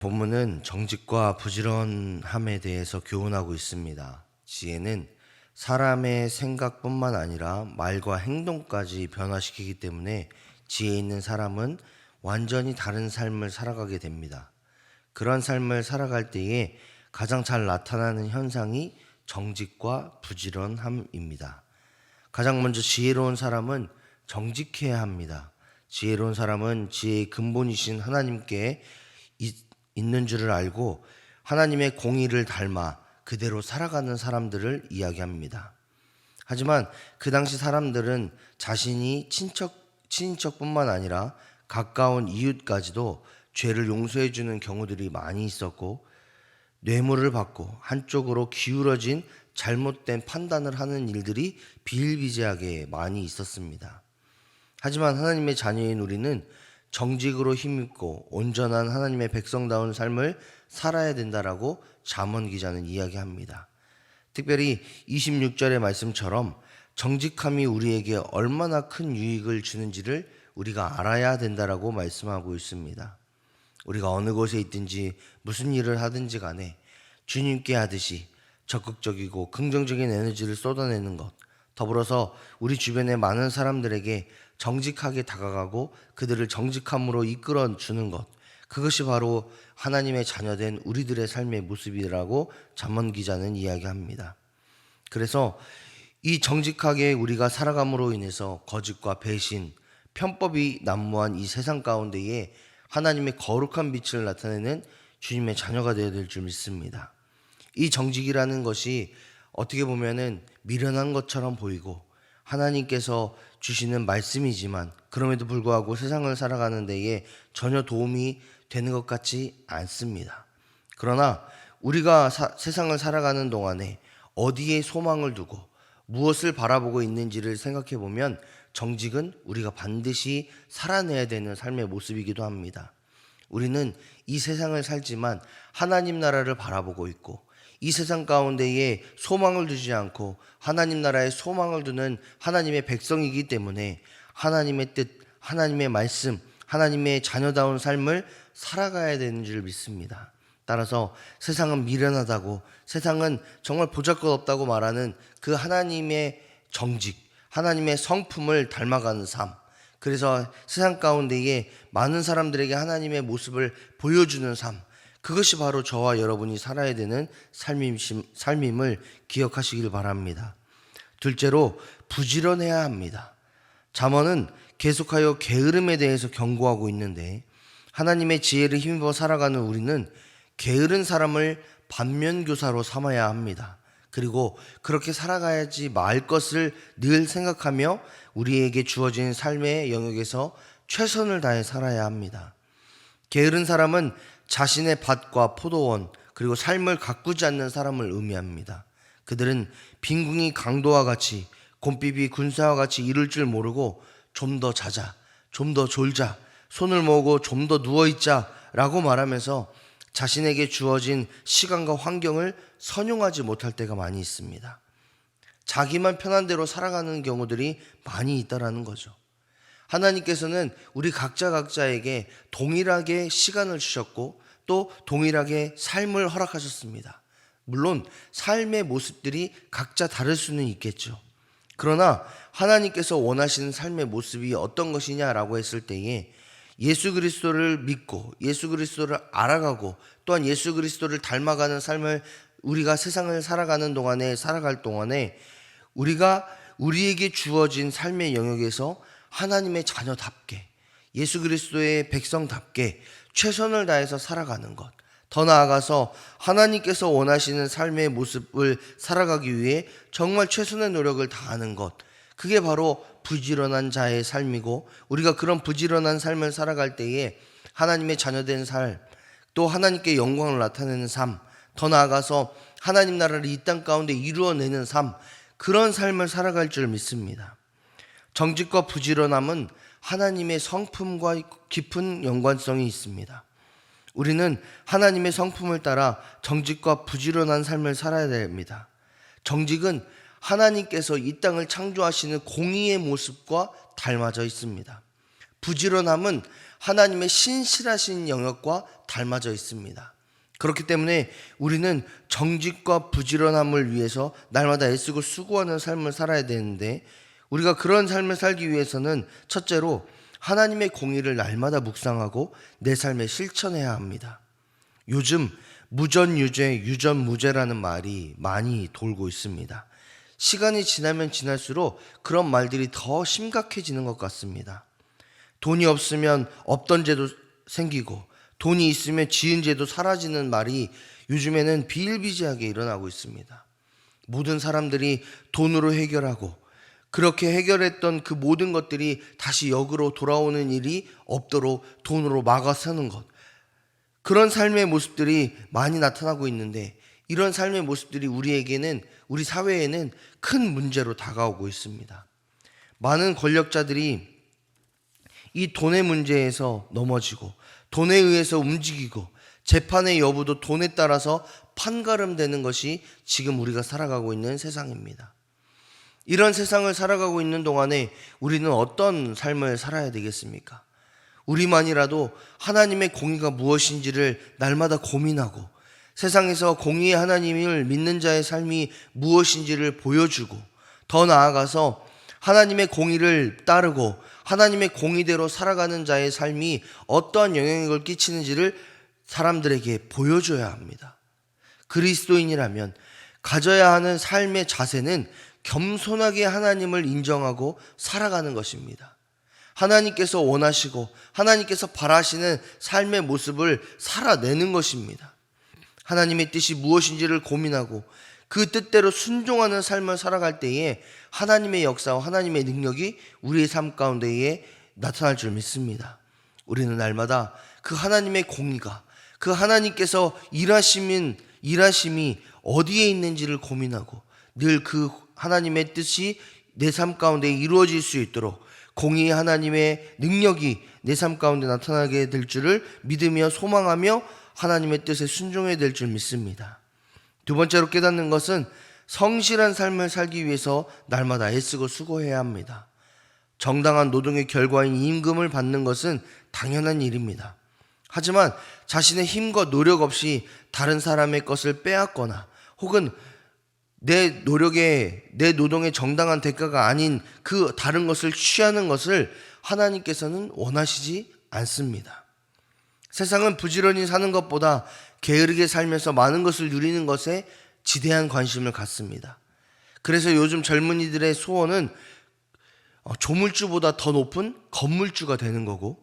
본문은 정직과 부지런함에 대해서 교훈하고 있습니다. 지혜는 사람의 생각뿐만 아니라 말과 행동까지 변화시키기 때문에 지혜 있는 사람은 완전히 다른 삶을 살아가게 됩니다. 그런 삶을 살아갈 때에 가장 잘 나타나는 현상이 정직과 부지런함입니다. 가장 먼저 지혜로운 사람은 정직해야 합니다. 지혜로운 사람은 지혜의 근본이신 하나님께 있는 줄을 알고 하나님의 공의를 닮아 그대로 살아가는 사람들을 이야기합니다. 하지만 그 당시 사람들은 자신이 친인척뿐만 아니라 가까운 이웃까지도 죄를 용서해주는 경우들이 많이 있었고, 뇌물을 받고 한쪽으로 기울어진 잘못된 판단을 하는 일들이 비일비재하게 많이 있었습니다. 하지만 하나님의 자녀인 우리는 정직으로 힘입고 온전한 하나님의 백성다운 삶을 살아야 된다라고 잠언 기자는 이야기합니다. 특별히 26절의 말씀처럼 정직함이 우리에게 얼마나 큰 유익을 주는지를 우리가 알아야 된다라고 말씀하고 있습니다. 우리가 어느 곳에 있든지 무슨 일을 하든지 간에 주님께 하듯이 적극적이고 긍정적인 에너지를 쏟아내는 것, 더불어서 우리 주변의 많은 사람들에게 정직하게 다가가고 그들을 정직함으로 이끌어 주는 것, 그것이 바로 하나님의 자녀된 우리들의 삶의 모습이라고 잠언 기자는 이야기합니다. 그래서 이 정직하게 우리가 살아감으로 인해서 거짓과 배신, 편법이 난무한 이 세상 가운데에 하나님의 거룩한 빛을 나타내는 주님의 자녀가 되어야 될 줄 믿습니다. 이 정직이라는 것이 어떻게 보면은 미련한 것처럼 보이고 하나님께서 주시는 말씀이지만 그럼에도 불구하고 세상을 살아가는 데에 전혀 도움이 되는 것 같지 않습니다. 그러나 우리가 세상을 살아가는 동안에 어디에 소망을 두고 무엇을 바라보고 있는지를 생각해 보면 정직은 우리가 반드시 살아내야 되는 삶의 모습이기도 합니다. 우리는 이 세상을 살지만 하나님 나라를 바라보고 있고 이 세상 가운데에 소망을 두지 않고 하나님 나라에 소망을 두는 하나님의 백성이기 때문에 하나님의 뜻, 하나님의 말씀, 하나님의 자녀다운 삶을 살아가야 되는 줄 믿습니다. 따라서 세상은 미련하다고, 세상은 정말 보잘것없다고 말하는 그 하나님의 정직, 하나님의 성품을 닮아가는 삶, 그래서 세상 가운데에 많은 사람들에게 하나님의 모습을 보여주는 삶, 그것이 바로 저와 여러분이 살아야 되는 삶임을 기억하시길 바랍니다. 둘째로 부지런해야 합니다. 잠언은 계속하여 게으름에 대해서 경고하고 있는데 하나님의 지혜를 힘입어 살아가는 우리는 게으른 사람을 반면교사로 삼아야 합니다. 그리고 그렇게 살아가야지 말 것을 늘 생각하며 우리에게 주어진 삶의 영역에서 최선을 다해 살아야 합니다. 게으른 사람은 자신의 밭과 포도원 그리고 삶을 가꾸지 않는 사람을 의미합니다. 그들은 빈궁이 강도와 같이 곰비비 군사와 같이 이룰 줄 모르고 좀 더 자자, 좀 더 졸자, 손을 모으고 좀 더 누워있자 라고 말하면서 자신에게 주어진 시간과 환경을 선용하지 못할 때가 많이 있습니다. 자기만 편한 대로 살아가는 경우들이 많이 있다라는 거죠. 하나님께서는 우리 각자에게 동일하게 시간을 주셨고 또 동일하게 삶을 허락하셨습니다. 물론 삶의 모습들이 각자 다를 수는 있겠죠. 그러나 하나님께서 원하시는 삶의 모습이 어떤 것이냐라고 했을 때에 예수 그리스도를 믿고 예수 그리스도를 알아가고 또한 예수 그리스도를 닮아가는 삶을 우리가 세상을 살아갈 동안에 우리가 우리에게 주어진 삶의 영역에서 하나님의 자녀답게 예수 그리스도의 백성답게 최선을 다해서 살아가는 것, 더 나아가서 하나님께서 원하시는 삶의 모습을 살아가기 위해 정말 최선의 노력을 다하는 것, 그게 바로 부지런한 자의 삶이고 우리가 그런 부지런한 삶을 살아갈 때에 하나님의 자녀된 삶, 또 하나님께 영광을 나타내는 삶, 더 나아가서 하나님 나라를 이 땅 가운데 이루어내는 삶, 그런 삶을 살아갈 줄 믿습니다. 정직과 부지런함은 하나님의 성품과 깊은 연관성이 있습니다. 우리는 하나님의 성품을 따라 정직과 부지런한 삶을 살아야 됩니다. 정직은 하나님께서 이 땅을 창조하시는 공의의 모습과 닮아져 있습니다. 부지런함은 하나님의 신실하신 영역과 닮아져 있습니다. 그렇기 때문에 우리는 정직과 부지런함을 위해서 날마다 애쓰고 수고하는 삶을 살아야 되는데, 우리가 그런 삶을 살기 위해서는 첫째로 하나님의 공의를 날마다 묵상하고 내 삶에 실천해야 합니다. 요즘 무전유죄, 유전무죄라는 말이 많이 돌고 있습니다. 시간이 지나면 지날수록 그런 말들이 더 심각해지는 것 같습니다. 돈이 없으면 없던 죄도 생기고 돈이 있으면 지은 죄도 사라지는 말이 요즘에는 비일비재하게 일어나고 있습니다. 모든 사람들이 돈으로 해결하고 그렇게 해결했던 그 모든 것들이 다시 역으로 돌아오는 일이 없도록 돈으로 막아서는 것, 그런 삶의 모습들이 많이 나타나고 있는데, 이런 삶의 모습들이 우리에게는, 우리 사회에는 큰 문제로 다가오고 있습니다. 많은 권력자들이 이 돈의 문제에서 넘어지고 돈에 의해서 움직이고 재판의 여부도 돈에 따라서 판가름되는 것이 지금 우리가 살아가고 있는 세상입니다. 이런 세상을 살아가고 있는 동안에 우리는 어떤 삶을 살아야 되겠습니까? 우리만이라도 하나님의 공의가 무엇인지를 날마다 고민하고 세상에서 공의의 하나님을 믿는 자의 삶이 무엇인지를 보여주고, 더 나아가서 하나님의 공의를 따르고 하나님의 공의대로 살아가는 자의 삶이 어떠한 영향력을 끼치는지를 사람들에게 보여줘야 합니다. 그리스도인이라면 가져야 하는 삶의 자세는 겸손하게 하나님을 인정하고 살아가는 것입니다. 하나님께서 원하시고 하나님께서 바라시는 삶의 모습을 살아내는 것입니다. 하나님의 뜻이 무엇인지를 고민하고 그 뜻대로 순종하는 삶을 살아갈 때에 하나님의 역사와 하나님의 능력이 우리의 삶 가운데에 나타날 줄 믿습니다. 우리는 날마다 그 하나님의 공의가, 그 하나님께서 일하심이 어디에 있는지를 고민하고 늘 그 하나님의 뜻이 내 삶 가운데 이루어질 수 있도록 공의의 하나님의 능력이 내 삶 가운데 나타나게 될 줄을 믿으며 소망하며 하나님의 뜻에 순종해야 될 줄 믿습니다. 두 번째로 깨닫는 것은 성실한 삶을 살기 위해서 날마다 애쓰고 수고해야 합니다. 정당한 노동의 결과인 임금을 받는 것은 당연한 일입니다. 하지만 자신의 힘과 노력 없이 다른 사람의 것을 빼앗거나 혹은 내 노동의 정당한 대가가 아닌 그 다른 것을 취하는 것을 하나님께서는 원하시지 않습니다. 세상은 부지런히 사는 것보다 게으르게 살면서 많은 것을 누리는 것에 지대한 관심을 갖습니다. 그래서 요즘 젊은이들의 소원은 조물주보다 더 높은 건물주가 되는 거고,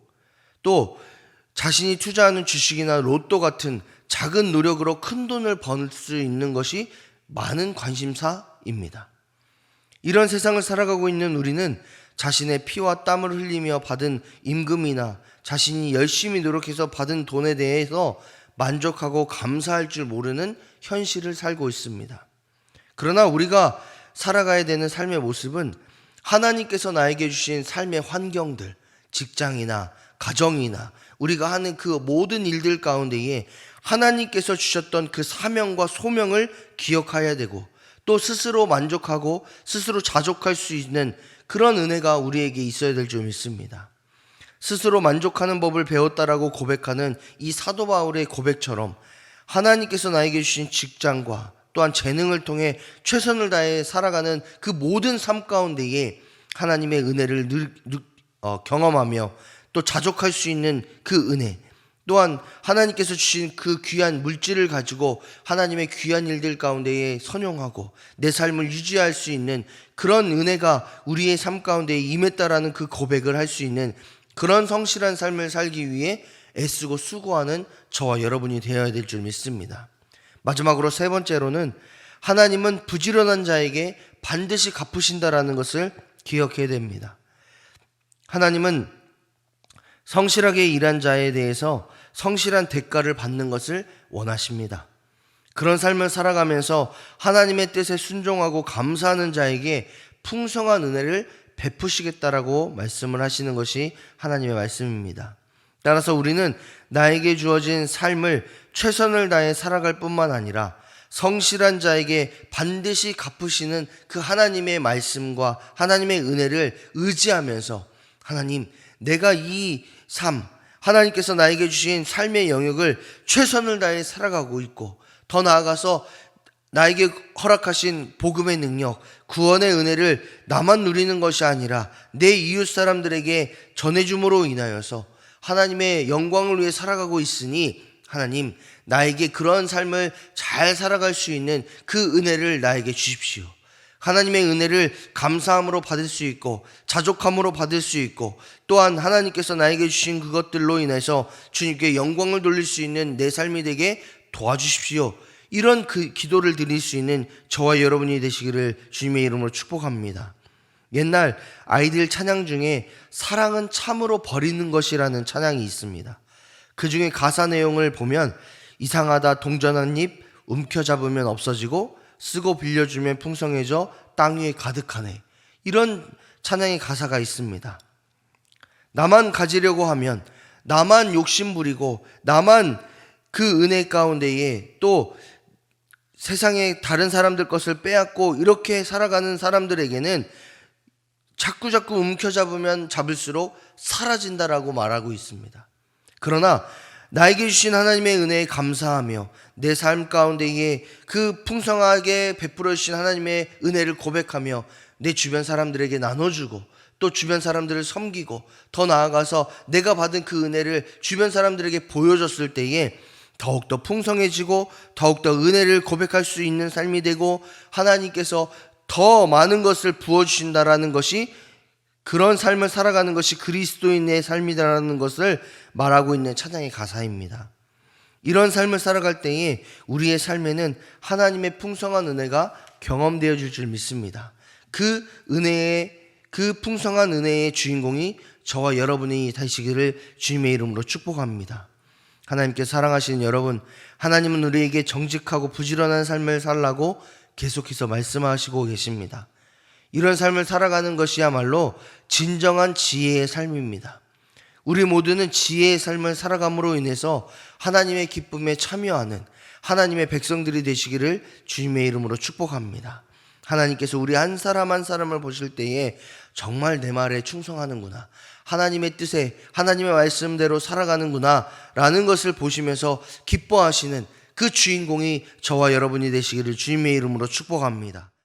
또 자신이 투자하는 주식이나 로또 같은 작은 노력으로 큰 돈을 벌 수 있는 것이 많은 관심사입니다. 이런 세상을 살아가고 있는 우리는 자신의 피와 땀을 흘리며 받은 임금이나 자신이 열심히 노력해서 받은 돈에 대해서 만족하고 감사할 줄 모르는 현실을 살고 있습니다. 그러나 우리가 살아가야 되는 삶의 모습은 하나님께서 나에게 주신 삶의 환경들, 직장이나 가정이나 우리가 하는 그 모든 일들 가운데에 하나님께서 주셨던 그 사명과 소명을 기억해야 되고, 또 스스로 만족하고 스스로 자족할 수 있는 그런 은혜가 우리에게 있어야 될 줄 믿습니다. 스스로 만족하는 법을 배웠다라고 고백하는 이 사도 바울의 고백처럼 하나님께서 나에게 주신 직장과 또한 재능을 통해 최선을 다해 살아가는 그 모든 삶 가운데에 하나님의 은혜를 경험하며 또 자족할 수 있는 그 은혜, 또한 하나님께서 주신 그 귀한 물질을 가지고 하나님의 귀한 일들 가운데에 선용하고 내 삶을 유지할 수 있는 그런 은혜가 우리의 삶 가운데에 임했다라는 그 고백을 할 수 있는 그런 성실한 삶을 살기 위해 애쓰고 수고하는 저와 여러분이 되어야 될 줄 믿습니다. 마지막으로 세 번째로는 하나님은 부지런한 자에게 반드시 갚으신다라는 것을 기억해야 됩니다. 하나님은 성실하게 일한 자에 대해서 성실한 대가를 받는 것을 원하십니다. 그런 삶을 살아가면서 하나님의 뜻에 순종하고 감사하는 자에게 풍성한 은혜를 베푸시겠다라고 말씀을 하시는 것이 하나님의 말씀입니다. 따라서 우리는 나에게 주어진 삶을 최선을 다해 살아갈 뿐만 아니라 성실한 자에게 반드시 갚으시는 그 하나님의 말씀과 하나님의 은혜를 의지하면서, 하나님, 내가 이 삶, 하나님께서 나에게 주신 삶의 영역을 최선을 다해 살아가고 있고, 더 나아가서 나에게 허락하신 복음의 능력, 구원의 은혜를 나만 누리는 것이 아니라 내 이웃 사람들에게 전해줌으로 인하여서 하나님의 영광을 위해 살아가고 있으니, 하나님, 나에게 그런 삶을 잘 살아갈 수 있는 그 은혜를 나에게 주십시오. 하나님의 은혜를 감사함으로 받을 수 있고 자족함으로 받을 수 있고, 또한 하나님께서 나에게 주신 그것들로 인해서 주님께 영광을 돌릴 수 있는 내 삶이 되게 도와주십시오. 이런 그 기도를 드릴 수 있는 저와 여러분이 되시기를 주님의 이름으로 축복합니다. 옛날 아이들 찬양 중에 사랑은 참으로 버리는 것이라는 찬양이 있습니다. 그 중에 가사 내용을 보면, 이상하다 동전 한 입 움켜잡으면 없어지고 쓰고 빌려주면 풍성해져 땅 위에 가득하네, 이런 찬양의 가사가 있습니다. 나만 가지려고 하면, 나만 욕심부리고 나만 그 은혜 가운데에 또 세상의 다른 사람들 것을 빼앗고 이렇게 살아가는 사람들에게는 자꾸 움켜잡으면 잡을수록 사라진다라고 말하고 있습니다. 그러나 나에게 주신 하나님의 은혜에 감사하며 내 삶 가운데에 그 풍성하게 베풀어 주신 하나님의 은혜를 고백하며 내 주변 사람들에게 나눠주고, 또 주변 사람들을 섬기고, 더 나아가서 내가 받은 그 은혜를 주변 사람들에게 보여줬을 때에 더욱더 풍성해지고 더욱더 은혜를 고백할 수 있는 삶이 되고, 하나님께서 더 많은 것을 부어주신다라는 것이, 그런 삶을 살아가는 것이 그리스도인의 삶이다라는 것을 말하고 있는 찬양의 가사입니다. 이런 삶을 살아갈 때에 우리의 삶에는 하나님의 풍성한 은혜가 경험되어질 줄 믿습니다. 그 풍성한 은혜의 주인공이 저와 여러분이 되시기를 주님의 이름으로 축복합니다. 하나님께 사랑하시는 여러분, 하나님은 우리에게 정직하고 부지런한 삶을 살라고 계속해서 말씀하시고 계십니다. 이런 삶을 살아가는 것이야말로 진정한 지혜의 삶입니다. 우리 모두는 지혜의 삶을 살아감으로 인해서 하나님의 기쁨에 참여하는 하나님의 백성들이 되시기를 주님의 이름으로 축복합니다. 하나님께서 우리 한 사람 한 사람을 보실 때에 정말 내 말에 충성하는구나, 하나님의 뜻에, 하나님의 말씀대로 살아가는구나 라는 것을 보시면서 기뻐하시는 그 주인공이 저와 여러분이 되시기를 주님의 이름으로 축복합니다.